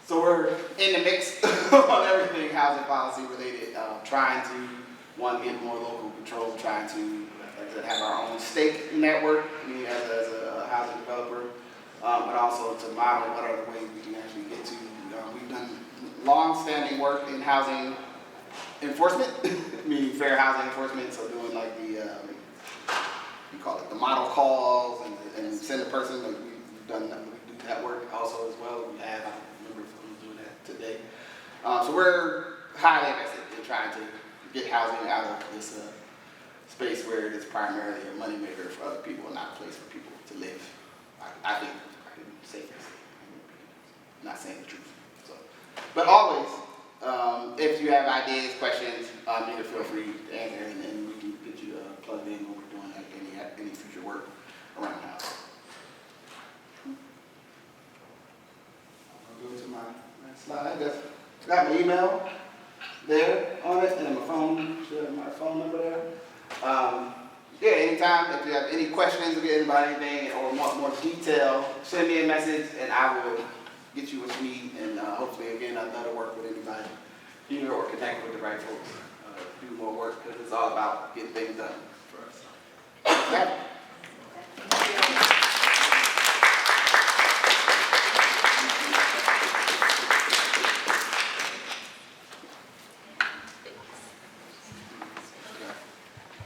So we're in the mix on everything housing policy related, trying to, one, get more local control, trying to, like I said, have our own stake in that work, me as a housing developer, but also to model what are the ways we can actually get to. We've done long-standing work in housing enforcement, meaning fair housing enforcement, so doing we call it the model calls and send a person, we do that work also as well. We have, I don't remember if we're doing that today. So we're highly invested in trying to get housing out of this space where it is primarily a moneymaker for other people and not a place for people to live. I think I can safely say, I'm not saying the truth. So, but always, if you have ideas, questions, either feel free to answer, and then we can get you plugged in when we're doing any future work around the house. I'll go to my next slide. That's got my email there on it, and my phone. Should have my phone number there. Anytime if you have any questions about anything or want more detail, send me a message, and I will get you what you need. And hopefully, again, I'd love to work with anybody here or connect with the right folks. Do more work because it's all about getting things done for us.